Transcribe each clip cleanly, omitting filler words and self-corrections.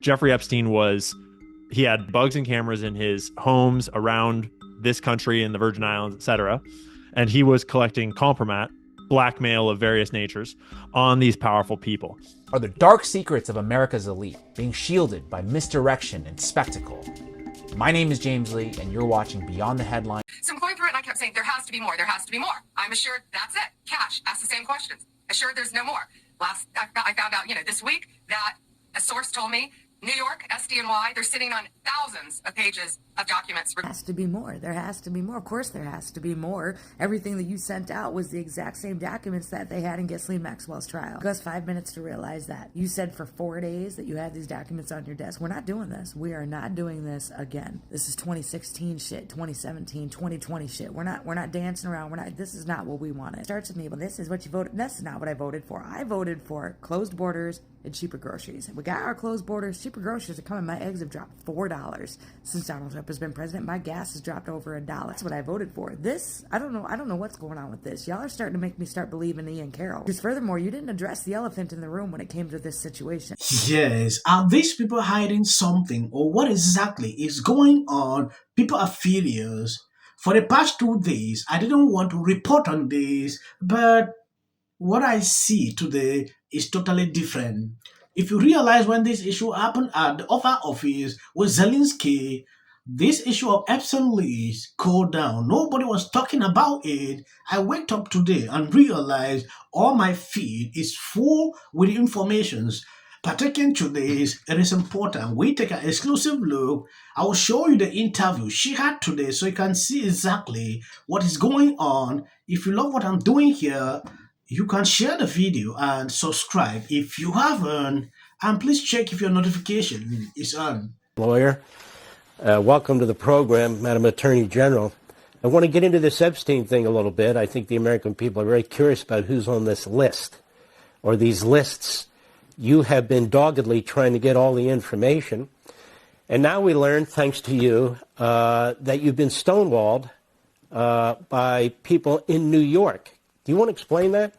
Jeffrey Epstein he had bugs and cameras in his homes around this country and the Virgin Islands, etc. And he was collecting compromat, blackmail of various natures on these powerful people. Are the dark secrets of America's elite being shielded by misdirection and spectacle? My name is James Lee, and you're watching Beyond the Headline. So I'm going through it, and I kept saying, there has to be more, there has to be more. I'm assured that's it. Cash, ask the same questions. Assured there's no more. I found out, this week that a source told me New York, SDNY, they're sitting on thousands of pages of documents. There has to be more. There has to be more. Of course there has to be more. Everything that you sent out was the exact same documents that they had in Ghislaine Maxwell's trial. It took us 5 minutes to realize that. You said for 4 days that you had these documents on your desk. We're not doing this. We are not doing this again. This is 2016 shit, 2017, 2020 shit. We're not dancing around. This is not what we wanted. It starts with me, but this is what you voted. This is not what I voted for. I voted for closed borders and cheaper groceries. We got our closed borders. Cheaper groceries are coming. My eggs have dropped $4 since Donald Trump has been president. My gas has dropped over $1. That's what I voted for. This, I don't know what's going on with this. Y'all are starting to make me start believing Ian Carroll. Because furthermore, you didn't address the elephant in the room when it came to this situation. Yes, are these people hiding something, or what exactly is going on? People are furious. For the past 2 days, I didn't want to report on this, but what I see today is totally different. If you realize when this issue happened at the Oval Office with Zelensky, this issue of Epstein list cooled down. Nobody was talking about it. I waked up today and realized all my feed is full with informations. Partaking to this, it is important. We take an exclusive look. I will show you the interview she had today so you can see exactly what is going on. If you love what I'm doing here, you can share the video and subscribe if you haven't, and please check if your notification is on. Lawyer, welcome to the program, Madam Attorney General. I want to get into this Epstein thing a little bit. I think the American people are very curious about who's on this list or these lists. You have been doggedly trying to get all the information, and now we learn, thanks to you, that you've been stonewalled by people in New York. Do you want to explain that?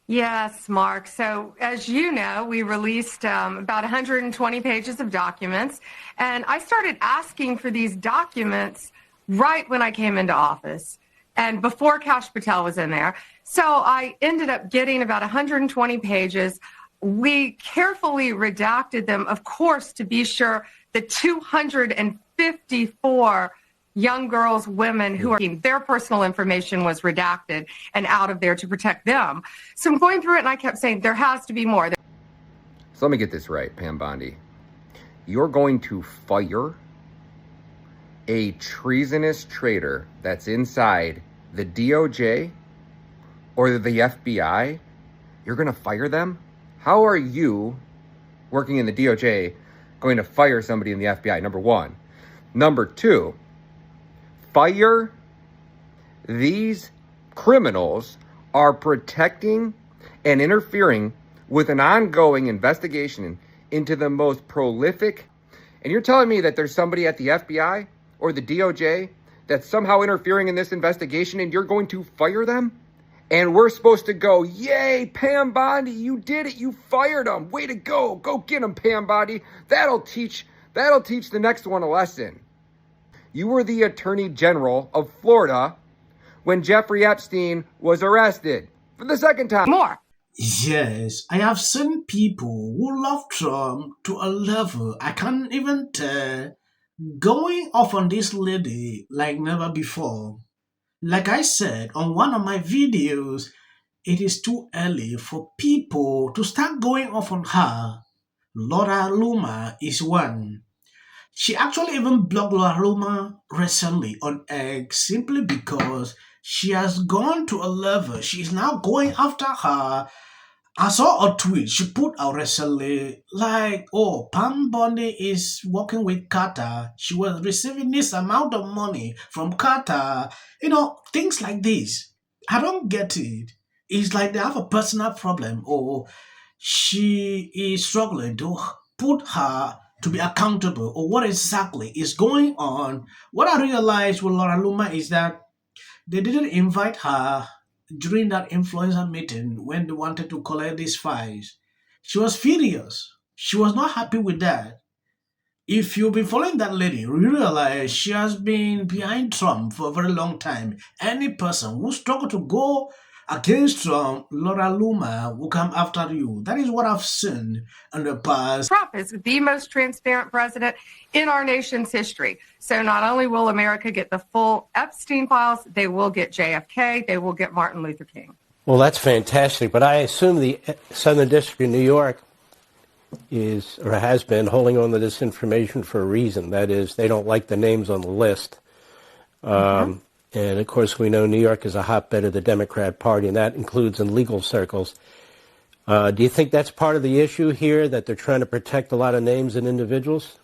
Yes, Mark. So as you know, we released about 120 pages of documents, and I started asking for these documents right when I came into office and before Kash Patel was in there. So I ended up getting about 120 pages. We carefully redacted them, of course, to be sure the 254 young girls, women who are, their personal information was redacted and out of there to protect them. So I'm going through it and I kept saying, there has to be more. So let me get this right, Pam Bondi. You're going to fire a treasonous traitor that's inside the DOJ or the FBI? You're going to fire them? How are you, working in the DOJ, going to fire somebody in the FBI, number one? Number two, fire these criminals are protecting and interfering with an ongoing investigation into the most prolific. And you're telling me that there's somebody at the FBI or the DOJ that's somehow interfering in this investigation and you're going to fire them? And we're supposed to go, yay, Pam Bondi, you did it. You fired them. Way to go. Go get them, Pam Bondi. That'll teach the next one a lesson. You were the Attorney General of Florida when Jeffrey Epstein was arrested for the second time. More. Yes, I have seen people who love Trump to a level I can't even tell, going off on this lady like never before. Like I said on one of my videos, it is too early for people to start going off on her. Laura Loomer is one. She actually even blocked Laura Loomer recently on X simply because she has gone to a level. She's now going after her. I saw a tweet she put out recently like, oh, Pam Bondi is working with Qatar. She was receiving this amount of money from Qatar. Things like this. I don't get it. It's like they have a personal problem or she is struggling to put her to be accountable or what exactly is going on. What I realized with Laura Loomer is that they didn't invite her during that influencer meeting when they wanted to collect these files. She was furious. She was not happy with that. If you've been following that lady, you realize she has been behind Trump for a very long time. Any person who struggle to go against Trump, Laura Luma will come after you. That is what I've seen in the past. Trump is the most transparent president in our nation's history. So not only will America get the full Epstein Files, they will get JFK, they will get Martin Luther King. Well, that's fantastic, but I assume the Southern District of New York is or has been holding on to this information for a reason. That is, they don't like the names on the list. And, of course, we know New York is a hotbed of the Democrat Party, and that includes in legal circles. Do you think that's part of the issue here, that they're trying to protect a lot of names and individuals?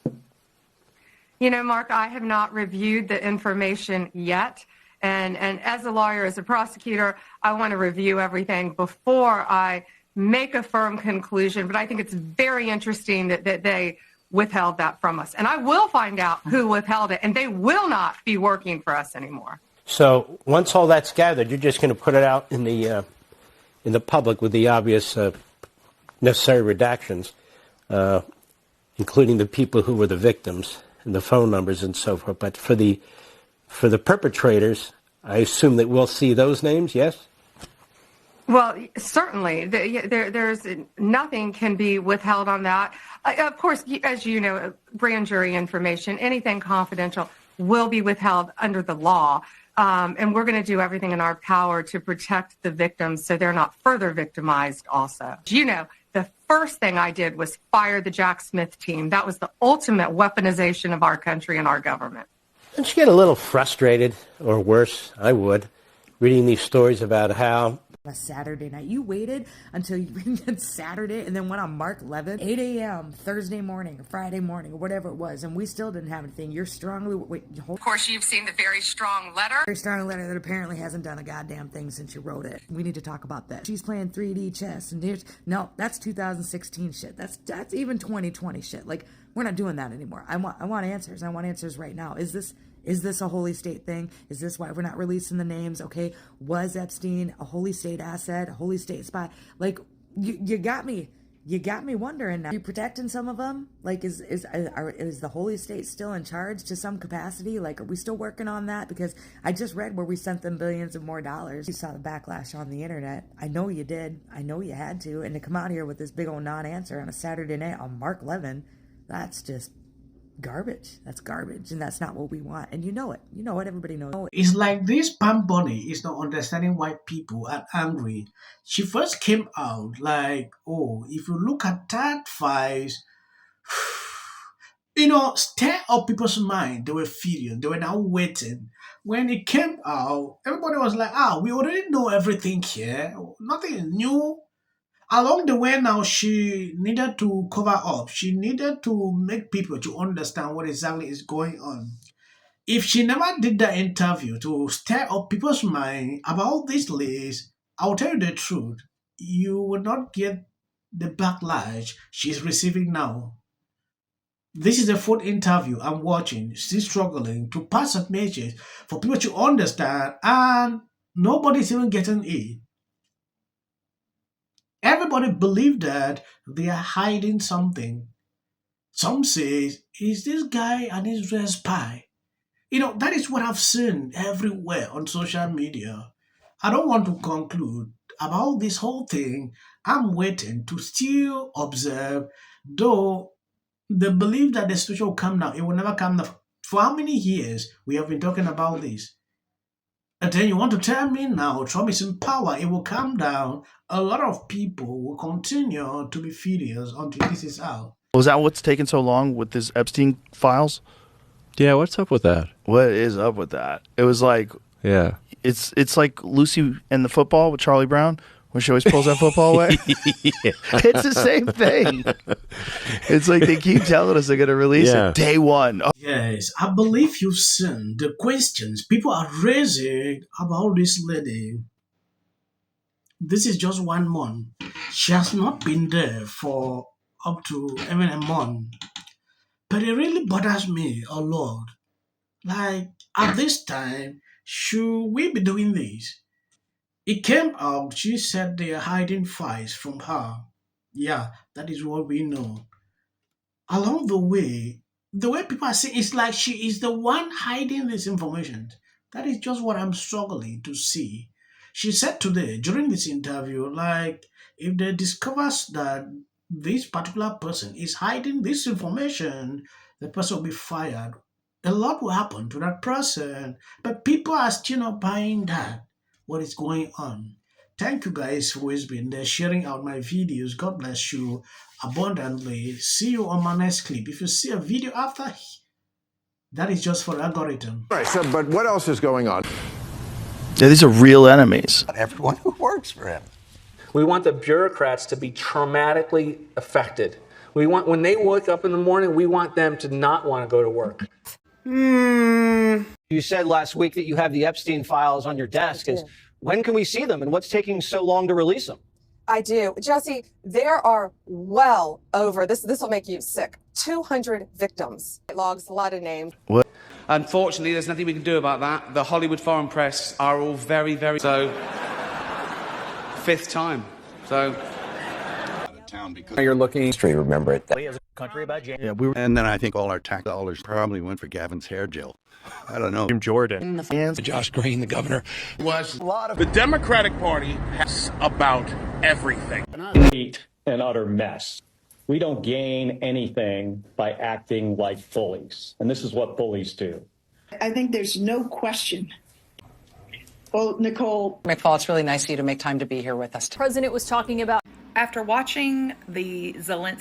You know, Mark, I have not reviewed the information yet. And as a lawyer, as a prosecutor, I want to review everything before I make a firm conclusion. But I think it's very interesting that they withheld that from us. And I will find out who withheld it, and they will not be working for us anymore. So once all that's gathered, you're just going to put it out in the public with the obvious necessary redactions, including the people who were the victims and the phone numbers and so forth. But for the perpetrators, I assume that we'll see those names, yes? Well, certainly. There's nothing can be withheld on that. Of course, as you know, grand jury information, anything confidential will be withheld under the law. And we're going to do everything in our power to protect the victims so they're not further victimized also. You know, the first thing I did was fire the Jack Smith team. That was the ultimate weaponization of our country and our government. Don't you get a little frustrated, or worse, I would, reading these stories about how A Saturday night. You waited until you did Saturday and then went on Mark 11, 8 a.m. Thursday morning or Friday morning or whatever it was, and we still didn't have anything. You're strongly... Of course, you've seen the very strong letter. Very strong letter that apparently hasn't done a goddamn thing since you wrote it. We need to talk about that. She's playing 3D chess, and there's... No, that's 2016 shit. That's even 2020 shit. Like, we're not doing that anymore. I want answers. I want answers right now. Is this a holy state thing? Is this why we're not releasing the names? Okay, was Epstein a holy state asset, a holy state spy? Like, you got me. You got me wondering now. Are you protecting some of them? Like, is the holy state still in charge to some capacity? Like, are we still working on that? Because I just read where we sent them billions of more dollars. You saw the backlash on the internet. I know you did. I know you had to. And to come out here with this big old non-answer on a Saturday night on Mark 11, that's just garbage. That's garbage, and that's not what we want. And you know it. You know it. Everybody knows it. It's like this Pam Bondi is not understanding why people are angry. She first came out like, oh, if you look at that files, stir up people's mind. They were furious. They were now waiting. When it came out, everybody was like, we already know everything here. Nothing new. Along the way now, she needed to cover up. She needed to make people to understand what exactly is going on. If she never did that interview to stir up people's mind about this list, I'll tell you the truth, you will not get the backlash she's receiving now. This is the fourth interview I'm watching. She's struggling to pass a message for people to understand, and nobody's even getting it. Everybody believed that they are hiding something. Some say, is this guy an Israel spy? That is what I've seen everywhere on social media. I don't want to conclude about this whole thing. I'm waiting to still observe, though the belief that the situation will come now, it will never come now. For how many years we have been talking about this? And then you want to tell me now Trump is in power, it will calm down. A lot of people will continue to be furious until this is out. Was that what's taking so long with this Epstein Files? Yeah, what's up with that? What is up with that? It was like, Yeah. it's like Lucy and the football with Charlie Brown, when she always pulls that football away. It's the same thing. It's like they keep telling us they're going to release it day one. Oh. Yes, I believe you've seen the questions people are raising about this lady. This is just 1 month. She has not been there for up to even a month. But it really bothers me a lot. Like, at this time, should we be doing this? It came out, she said they are hiding files from her. Yeah, that is what we know. along the way people are saying it's like she is the one hiding this information. That is just what I'm struggling to see. She said today during this interview, like, if they discovers that this particular person is hiding this information, the person will be fired. A lot will happen to that person, but people are still not buying that. What is going on? Thank you guys for always being there, sharing out my videos. God bless you abundantly. See you on my next clip. If you see a video after, that is just for algorithm. Right, so, but what else is going on? Yeah, these are real enemies. Everyone who works for him. We want the bureaucrats to be traumatically affected. We want, when they wake up in the morning, we want them to not want to go to work. You said last week that you have the Epstein Files on your desk. When can we see them, and what's taking so long to release them? I do. Jesse, there are well over, this will make you sick, 200 victims. It logs a lot of names. What? Unfortunately, there's nothing we can do about that. The Hollywood foreign press are all very, very... So, fifth time. So... You're looking to remember it. Country about James. Yeah, and then I think all our tax dollars probably went for Gavin's hair gel. I don't know. Jordan. Josh Green, the governor, Was a lot of the Democratic Party has about everything. Complete and utter mess. We don't gain anything by acting like bullies, and this is what bullies do. I think there's no question. Well, Nicole McFall, it's really nice of you to make time to be here with us. The president was talking about after watching the Zelensky